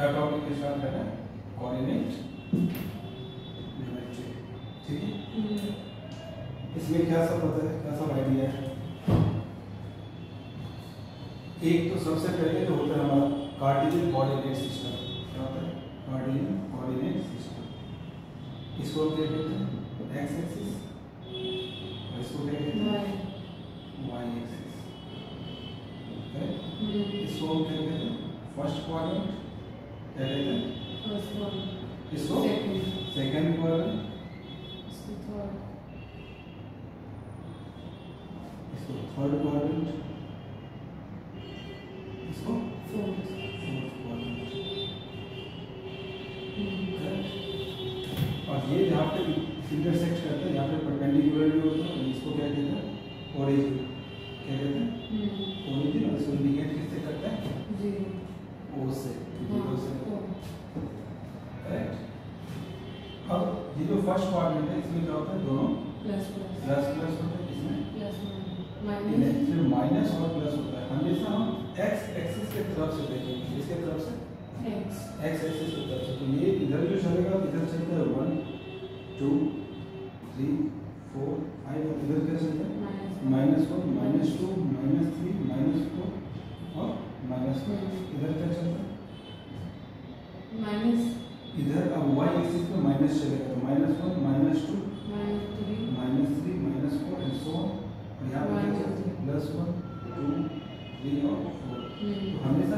Third topic के साथ है कोऑर्डिनेट ज्योमेट्री। ठीक है, इसमें क्या सब होता है, क्या सब आइडिया है। एक तो सबसे पहले जो होता है हमारा कार्टेशियन कोऑर्डिनेट सिस्टम। क्या होता है कार्टेशियन कोऑर्डिनेट सिस्टम। इसको क्या कहते हैं एक्स एक्सिस, और इसको क्या कहते हैं वाई एक्सिस। इसको हम क्या कहते हैं फर्स्ट क्वाड्रेंट, क्या कहते हैं इसको सेकंड क्वाड्रेंट, इसको थर्ड क्वाड्रेंट, इसको फोर्थ क्वाड्रेंट। और ये जहाँ पे इंटरसेक्ट करते हैं, यहाँ पे परपेंडिकुलर भी होता है, इसको क्या कहते हैं ओरिजिन। क्या कहते हैं ओरिजिन। और इसको इंडिकेट किससे करते हैं ओ से, जीरो से। करेक्ट। अब ये जो फर्स्ट क्वाड्रेंट है इसमें क्या होता है दोनों प्लस प्लस होता है, इसमें माइनस और प्लस होता है। हमेशा हम एक्स एक्सिस के तरफ से देखेंगे, इसके तरफ से एक्स एक्सिस की तरफ से। तो ये इधर जो चलेगा इधर चलता है 1 2 3 4 5, और इधर क्या चलता है -1 -2 -3 -4 और -1। इधर क्या चलता है माइनस। इधर अब y एक्सिस पे माइनस चलेगा तो -1 -2 -3 -4 एंड सो ऑन। और यहाँ पे क्या चलता है +1 2 3 और 4। तो हमेशा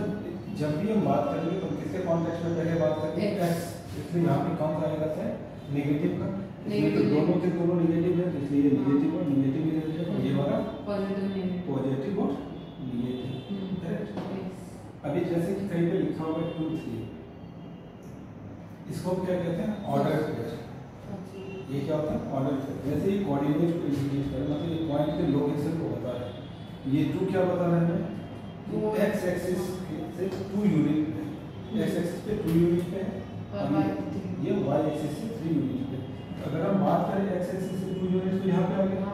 जब भी हम बात करेंगे तो किसके कॉन्टेक्स्ट में पहले बात करेंगे x। इसलिए यहाँ पे कौन सा आएगा है नेगेटिव का, इसलिए तो दोनों के दोनों नेगेटिव है, इसलिए नेगेटिव और नेगेटिव ही रहेगा, और ये वाला पॉजिटिव और नेगेटिव। करेक्ट। अभी जैसे कि कहीं पे लिखा होगा 2 3, इसको क्या कहते हैं ऑर्डर फिगर। ये क्या होता है ऑर्डर फिगर। जैसे ही कोऑर्डिनेट को इंडिकेट करे, मतलब ये पॉइंट के लोकेशन को बता रहा है। ये 2 क्या बता रहा है एक्स एक्सिस से 2 यूनिट पे, एक्स एक्सिस पे 2 यूनिट पे है, और ये वाई एक्सिस से 3 यूनिट पे। अगर हम बात करें एक्स एक्सिस से 2 यूनिट तो यहाँ पे आ गया,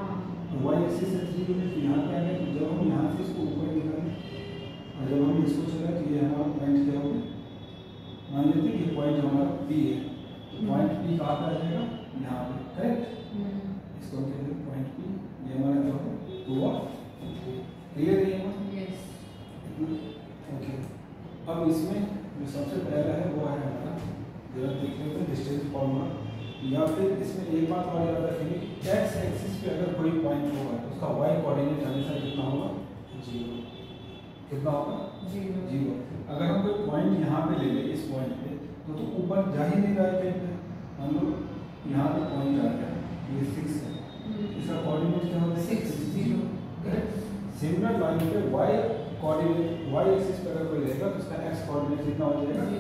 और वाई एक्सिस से 3 यूनिट तो यहाँ पे आ गया। तो जब हम यहाँ से इसको ऊपर निकालें और जब हम इसको चला तो ये हमारा पॉइंट क्या होगा, मान लेते हैं ये पॉइंट हमारा पी है, तो पॉइंट पी कहाँ पे आ जाएगा यहाँ पे। करेक्ट। इसको हम कहते हैं पॉइंट पी। ये हमारा क्या होगा 2 और क्लियर है ये। ओके। अब इसमें जो सबसे पहला है वो है हमारा जरा देख लेते हैं डिस्टेंस फॉर्मूला, या फिर इसमें एक बात और याद रखेंगे कि एक्स एक्सिस पे अगर कोई पॉइंट होगा तो उसका वाई कोऑर्डिनेट हमेशा कितना होगा 0। कितना होगा 0। अगर हम कोई पॉइंट यहाँ पे ले लें इस पॉइंट पे तो ऊपर जा ही नहीं रहा है कहीं पे। मान लो यहाँ पे पॉइंट आ गया, ये 6 है, इसका कोऑर्डिनेट क्या होगा 6 0। करेक्ट। सिमिलर लाइन पे वाई कोऑर्डिनेट वाई एक्सिस पे अगर कोई रहेगा तो उसका एक्स कोऑर्डिनेट कितना हो जाएगा 0।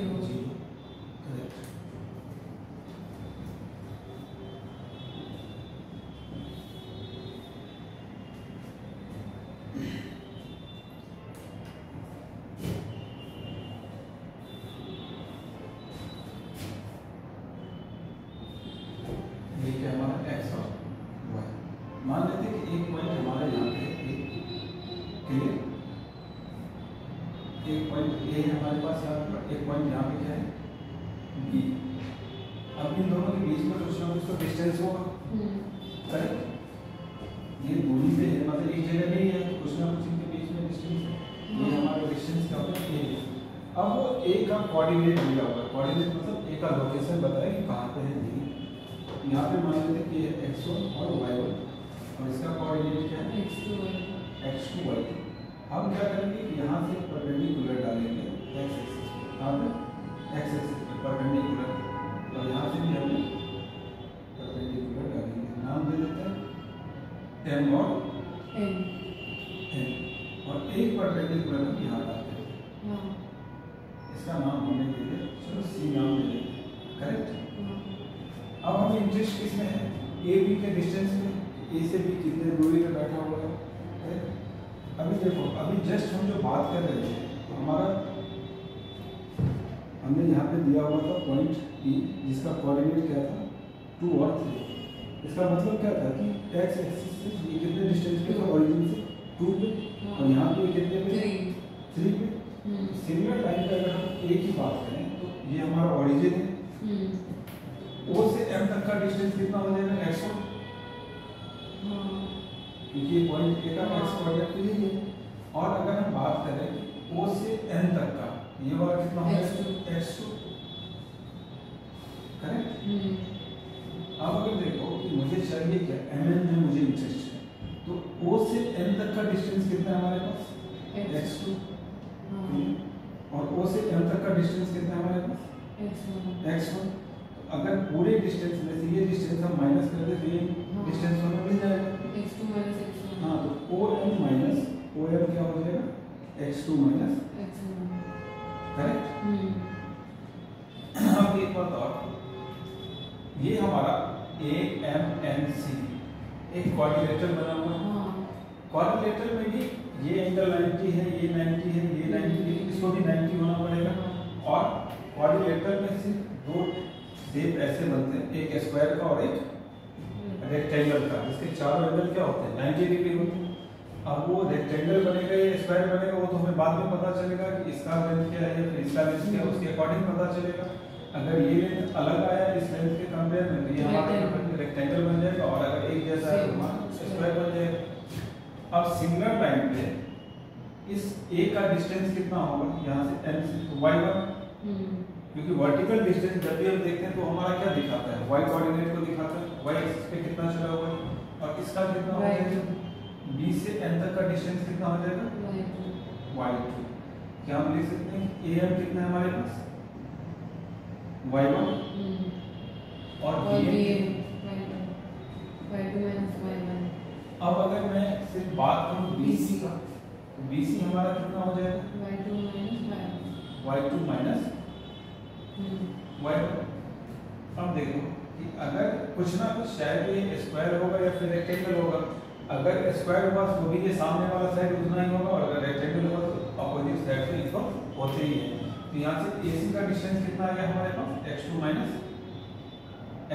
करेक्ट। ये क्या हमारा एक्स और वाई। मान लेते हैं कि एक पॉइंट हमारा यहाँ पे क्लियर, एक पॉइंट ए है हमारे पास यहाँ पर, एक पॉइंट यहाँ पे क्या है बी। अब इन दोनों के बीच में कुछ ना कुछ तो डिस्टेंस होगा। करेक्ट। ये दूरी पे है, मतलब एक जगह नहीं है, तो कुछ ना कुछ इनके बीच में डिस्टेंस है। ये हमारा डिस्टेंस क्या होता है ए। अब वो ए का कोऑर्डिनेट दिया होगा, कोऑर्डिनेट मतलब ए का लोकेशन बताया कि कहाँ पे है बी। यहाँ पे मान लेते हैं कि ये x1 और y1, और इसका कोऑर्डिनेट क्या है x2 y2। हम क्या करेंगे कि यहाँ से परपेंडिकुलर डालेंगे x एक्सिस पे, कहाँ पे x एक्सिस पे परपेंडिकुलर, और यहाँ से भी हम परपेंडिकुलर डालेंगे। नाम दे देते हैं m और n, और एक परपेंडिकुलर हम यहाँ डालते हैं, इसका नाम हमने दे दिया, चलो c नाम दे देते हैं। करेक्ट। अब हमें इंटरेस्ट किसमें है ए बी के डिस्टेंस में, ए से बी कितने दूरी पे बैठा हुआ है। अभी देखो, अभी जस्ट हम जो बात कर रहे थे तो हमारा हमने यहाँ पे दिया हुआ था पॉइंट पी, जिसका कोऑर्डिनेट क्या था 2 और 3। इसका मतलब क्या था कि एक्स एक्सिस से ये कितने डिस्टेंस पे था ओरिजिन से 2 पे, और यहाँ पे कितने पे 3 पे। सिमिलर लाइन पे अगर हम ए की बात करें तो ये हमारा ओरिजिन है, O से M तक का डिस्टेंस कितना हो जाएगा x1, क्योंकि ये पॉइंट A का x कोऑर्डिनेट तो यही है। और अगर हम बात करें O से N तक का, ये वाला कितना हो जाएगा x2, करेक्ट। अब अगर देखो कि मुझे चाहिए क्या, mn में मुझे इंटरेस्ट है, तो O से N तक का डिस्टेंस कितना है हमारे पास x2, और O से M तक का डिस्टेंस कितना है हमारे पास x1। अगर पूरे डिस्टेंस में से ये डिस्टेंस हम माइनस कर दे तो ये डिस्टेंस हमें मिल जाएगा x2 - x1। हाँ, तो OM माइनस OM क्या हो जाएगा x2 माइनस x1, करेक्ट। अब एक बात और, ये हमारा AMNC एक क्वाड्रिलेटरल बना हुआ है। क्वाड्रिलेटरल में भी ये एंगल 90 है, ये 90 है, ये 90 है, इसको भी 90 होना पड़ेगा। और क्वाड्रिलेटरल में सिर्फ दो शेप ऐसे बनते हैं, एक स्क्वायर का और एक रेक्टेंगल का, जिसके चारों एंगल क्या होते हैं 90 डिग्री होते हैं। अब वो रेक्टेंगल बनेगा या स्क्वायर बनेगा वो तो हमें बाद में पता चलेगा कि इसका लेंथ क्या है या फिर इसका लेंथ क्या है, उसके अकॉर्डिंग पता चलेगा। अगर ये लेंथ अलग आया इस लेंथ के कंपेयर में तो ये हमारा रेक्टेंगल बन जाएगा, और अगर एक जैसा है तो हमारा स्क्वायर बन जाएगा। अब सिंगल लाइन पे इस A का डिस्टेंस कितना होगा यहाँ से M से, तो y1, क्योंकि वर्टिकल डिस्टेंस जब भी हम देखते हैं तो हमारा क्या दिखाता है, y कोऑर्डिनेट को दिखाता है, y एक्सिस पे कितना चला हुआ है, और इसका कितना हो जाएगा B से N तक का डिस्टेंस कितना हो जाएगा y2। क्या हम लिख सकते हैं AM कितना है हमारे पास y1, और BM y2 - y1। अब अगर मैं सिर्फ बात करूं BC का, तो BC हमारा कितना हो जाएगा y2 - y1। y2 minus y1। अब देखो कि अगर कुछ ना कुछ शायद ये स्क्वायर होगा या फिर रेक्टेंगल होगा। अगर स्क्वायर होगा तो भी ये सामने वाला साइड उतना ही होगा, और अगर रेक्टेंगल होगा तो अपोजिट साइड से इसको होते ही है। तो यहाँ से AC का डिस्टेंस कितना आ गया हमारे पास x2 माइनस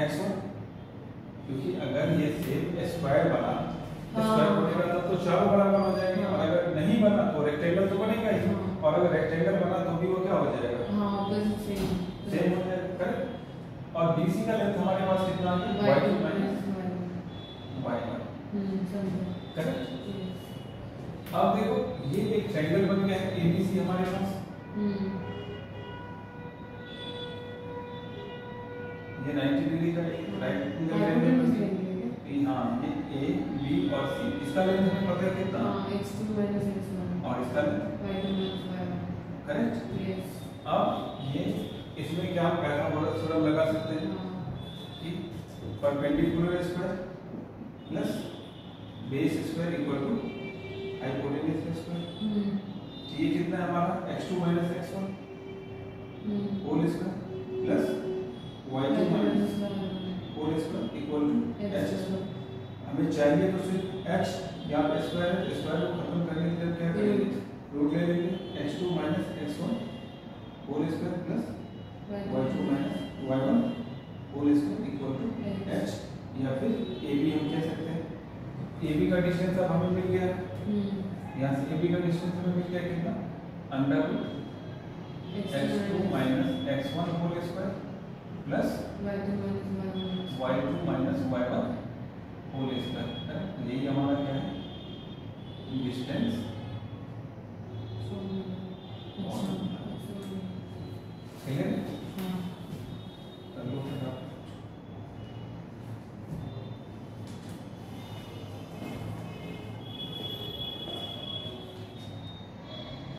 x1, क्योंकि अगर ये सेम स्क्वायर बना, स्क्वायर बनेगा तब तो चारों बराबर हो जाएंगे, और अगर नहीं बना तो रेक्टेंगल तो बनेगा ही, और अगर रेक्टेंगल बना तो भी वो क्या हो जाएगा सेम हो जाएगा, करेक्ट। और BC का लेंथ हमारे पास कितना है y2 माइनस y1, करेक्ट। अब देखो ये एक ट्रायंगल बन गया है ABC हमारे पास, ये 90 डिग्री का एक राइट एंगल ट्रायंगल बन गया। हाँ, ये A B और C, इसका लेंथ हमें पता है कितना, x2 - x1, और इसका लेंथ y2 - y1, करेक्ट। अब ये इसमें क्या हम पाइथागोरस थ्योरम लगा सकते हैं कि perpendicular square plus base square equal to hypotenuse square. ये कितना है हमारा x2 minus x1 whole square plus y2 minus whole square equal to h। हमें चाहिए तो सिर्फ h, यहाँ पे स्क्वायर है, स्क्वायर को खत्म करने के लिए क्या करेंगे, रूट ले लेंगे, x2 minus x1 whole square plus y2 minus y1 whole square equal to h। या फिर AB हम कह सकते हैं। AB का डिस्टेंस अब हमें मिल गया, यहाँ से AB का डिस्टेंस हमें मिल गया कितना, under root x2 minus x1 whole square plus y2 minus y1 whole square. यही हमारा क्या है डिस्टेंस, ठीक है।